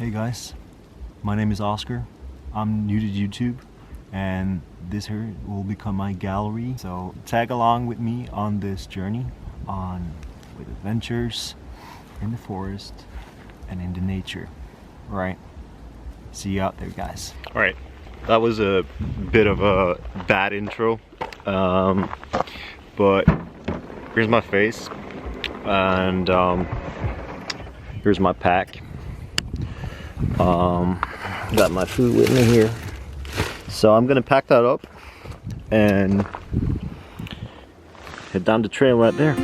Hey guys, my name is Oscar. I'm new to YouTube and this here will become my gallery. So tag along with me on this journey with adventures in the forest and in the nature. Alright, see you out there guys. Alright, that was a bit of a bad intro, but here's my face and here's my pack. Got my food with me here, so I'm gonna pack that up and head down the trail right there.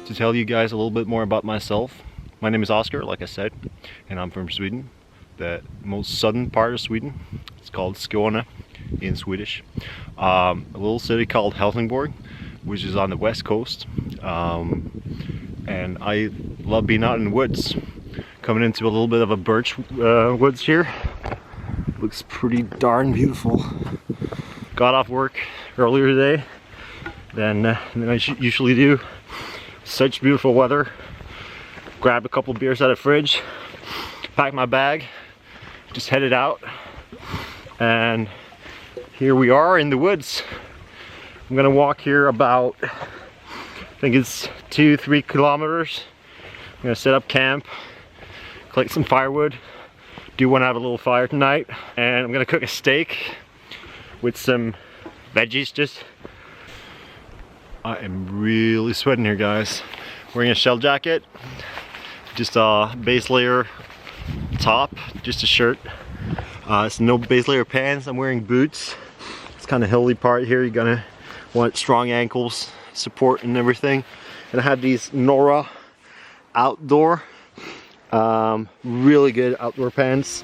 To tell you guys a little bit more about myself, my name is Oscar, like I said, and I'm from Sweden, the most southern part of Sweden. It's called Skåne in Swedish. A little city called Helsingborg, which is on the west coast. And I love being out in the woods. Coming into a little bit of a birch woods here. Looks pretty darn beautiful. Got off work earlier today than I usually do. Such beautiful weather. Grabbed a couple beers out of the fridge, packed my bag, just headed out, and here we are in the woods. I'm gonna walk here about, I think it's 2-3 kilometers. I'm gonna set up camp, collect some firewood. Do want to have a little fire tonight, and I'm gonna cook a steak with some veggies. I am really sweating here guys. Wearing a shell jacket, just a base layer top, just a shirt. It's no base layer pants. I'm wearing boots. It's kind of hilly part here. You're gonna want strong ankles, support and everything. And I have these Nora outdoor, really good outdoor pants.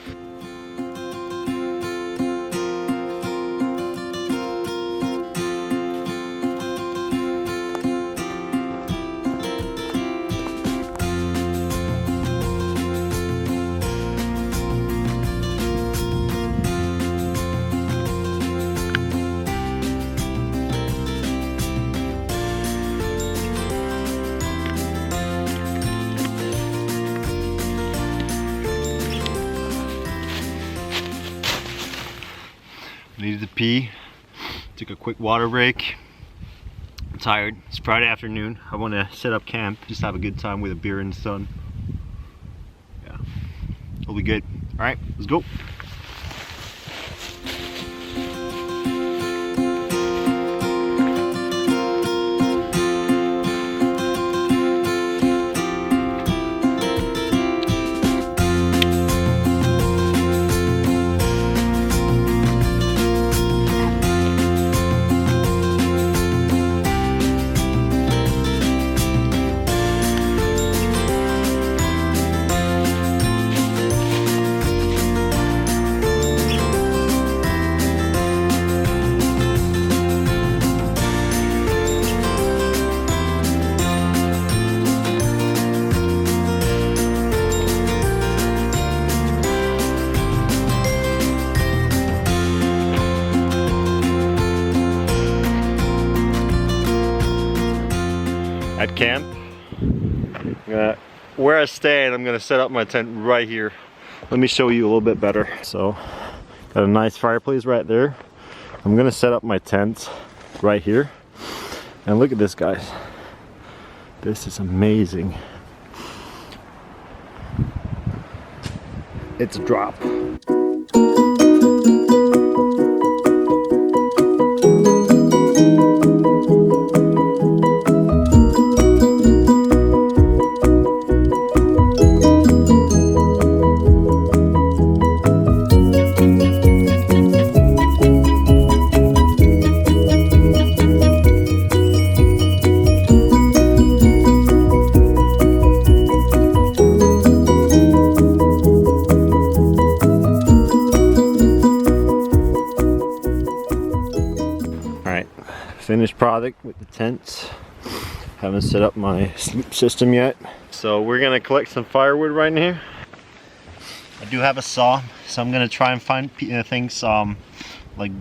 Needed to pee, took a quick water break. I'm tired, it's Friday afternoon. I want to set up camp, just have a good time with a beer in the sun. Yeah, it'll be good. All right, let's go. At camp, where I stand, I'm gonna set up my tent right here. Let me show you a little bit better. So, got a nice fireplace right there. I'm gonna set up my tent right here. And look at this, guys. This is amazing. It's a drop. Finished product with the tents. Haven't set up my sleep system yet. So we're gonna collect some firewood right here. I do have a saw, so I'm gonna try and find things like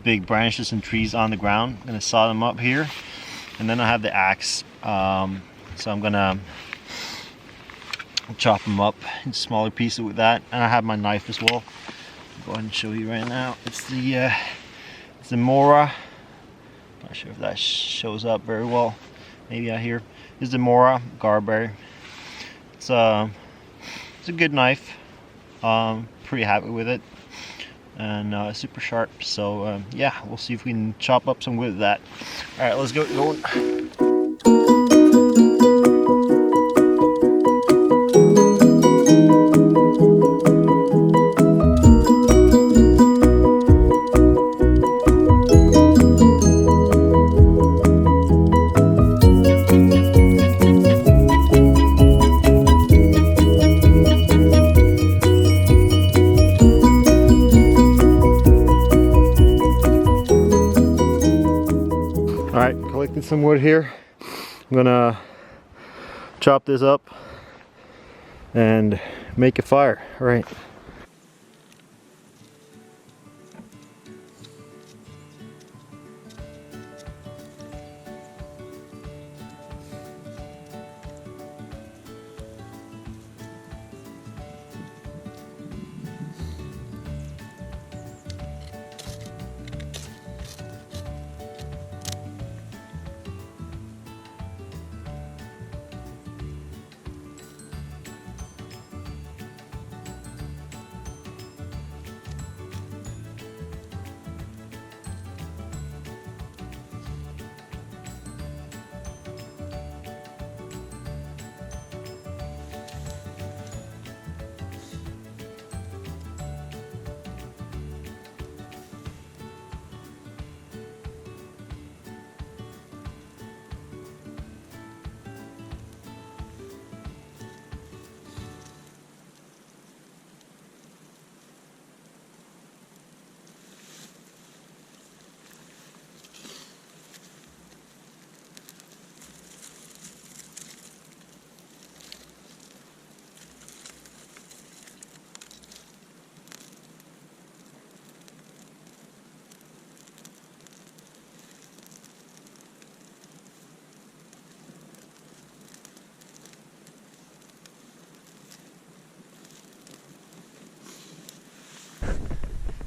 big branches and trees on the ground. I'm gonna saw them up here, and then I have the axe. So I'm gonna chop them up in smaller pieces with that, and I have my knife as well. I'll go ahead and show you right now. It's the Mora. Not sure if that shows up very well. Maybe out here. This is the Mora Garberry. It's a good knife. Pretty happy with it, and super sharp. So yeah, we'll see if we can chop up some wood with that. All right, let's go going. Alright, collected some wood here. I'm gonna chop this up and make a fire. Alright.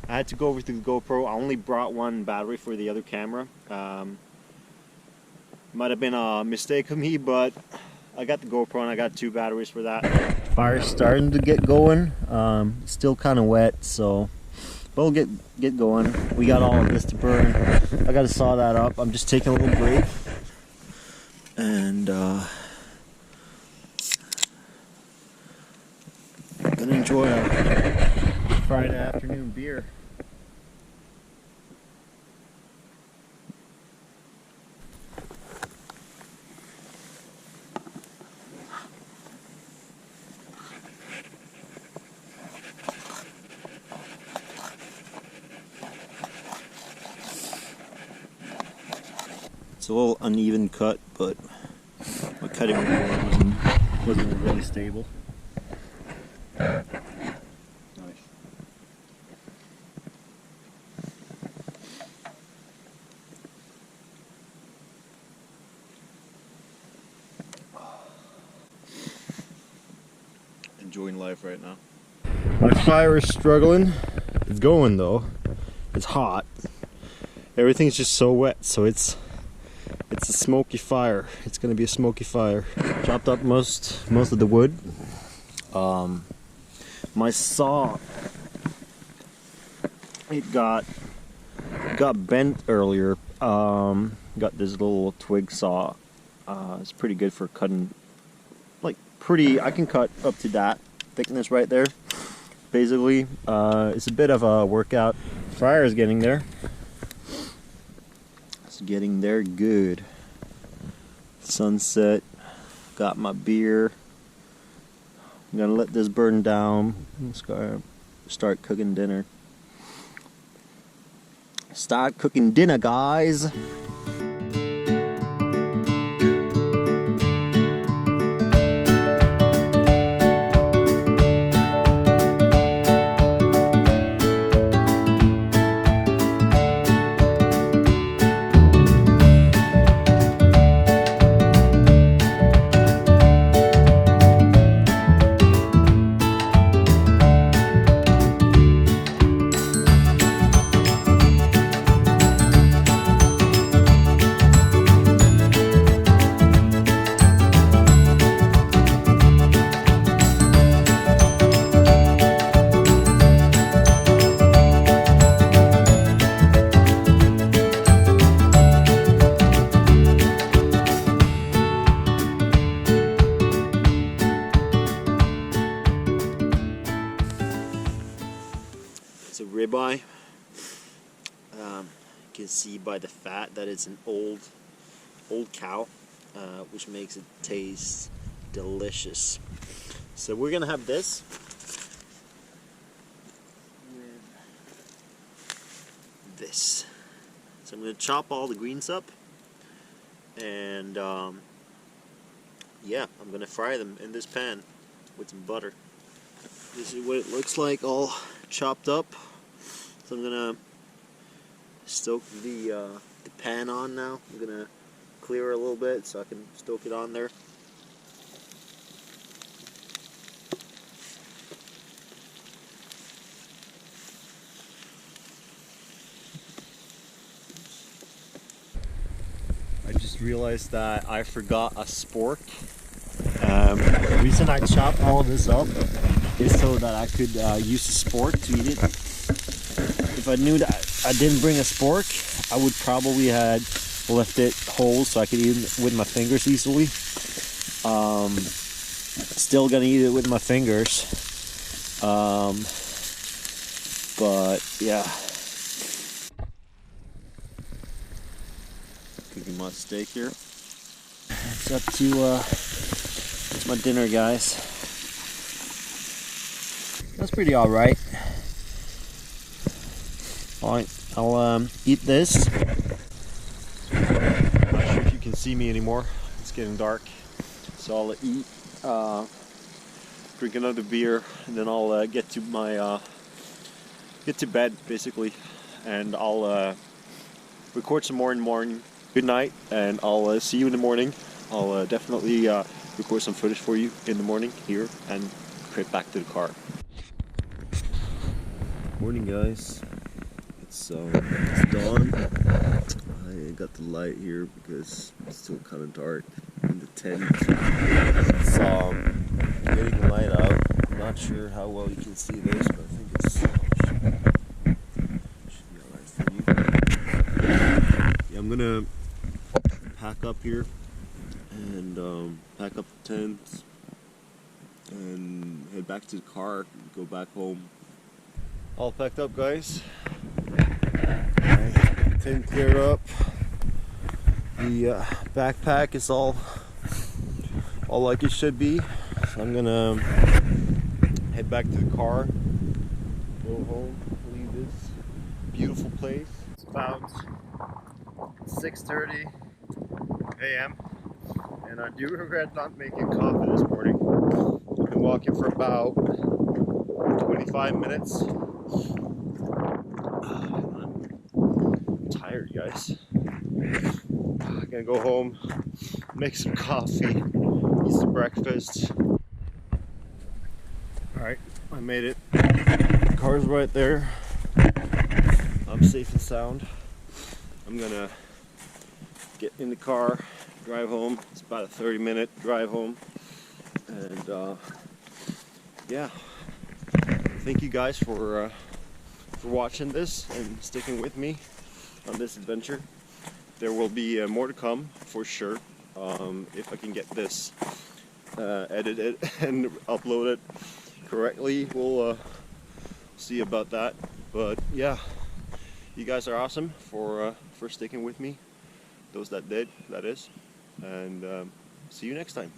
I had to go over to the GoPro. I only brought one battery for the other camera. Might have been a mistake of me, but I got the GoPro and I got 2 batteries for that. Fire's starting to get going. Still kind of wet, so but we'll get going. We got all of this to burn. I got to saw that up. I'm just taking a little break, and gonna enjoy a Friday afternoon beer. It's a little uneven cut, but my cutting board wasn't really stable. Nice. Enjoying life right now. My fire is struggling. It's going though. It's hot. Everything's just so wet, so it's a smoky fire. It's gonna be a smoky fire. Chopped up most of the wood. My saw, it got bent earlier. Got this little twig saw. It's pretty good for cutting. I can cut up to that thickness right there. Basically, it's a bit of a workout. Fire is getting there. It's getting there good. Sunset. Got my beer. I'm gonna let this burn down. Start cooking dinner. Start cooking dinner, guys. ribeye. You can see by the fat that it's an old cow, which makes it taste delicious. So we're gonna have this with this. So I'm gonna chop all the greens up, and yeah, I'm gonna fry them in this pan with some butter. This is what it looks like, all chopped up. So I'm gonna stoke the pan on now. I'm gonna clear it a little bit so I can stoke it on there. I just realized that I forgot a spork. The reason I chopped all of this up is so that I could use a spork to eat it. If I knew that I didn't bring a spork, I would probably had left it whole so I could eat it with my fingers easily. Still gonna eat it with my fingers. But yeah. Cooking my steak here. It's up to it's my dinner, guys. That's pretty alright. Alright, I'll eat this. I'm not sure if you can see me anymore. It's getting dark. So I'll eat, drink another beer, and then I'll get to my get to bed basically, and I'll record some more in the morning. Good night, and I'll see you in the morning. I'll definitely record some footage for you in the morning here and trip back to the car. Morning, guys. It's dawn. I got the light here because it's still kind of dark in the tent. It's getting light out. I'm not sure how well you can see this, but I think it should be alright for you. Yeah, I'm gonna pack up here and pack up the tent and head back to the car and go back home. All packed up, guys. Tent cleared up. The backpack is all like it should be. So I'm gonna head back to the car, go home, leave this beautiful place. It's about 6:30 a.m. and I do regret not making coffee this morning. I've been walking for about 25 minutes. I'm tired, guys. I'm gonna go home, make some coffee, eat some breakfast. Alright, I made it. The car's right there. I'm safe and sound. I'm gonna get in the car, drive home. It's about a 30-minute drive home. And yeah, thank you guys for watching this and sticking with me on this adventure. There will be more to come for sure. If I can get this edited and uploaded correctly, we'll see about that. But yeah, you guys are awesome for sticking with me. Those that did, that is. And see you next time.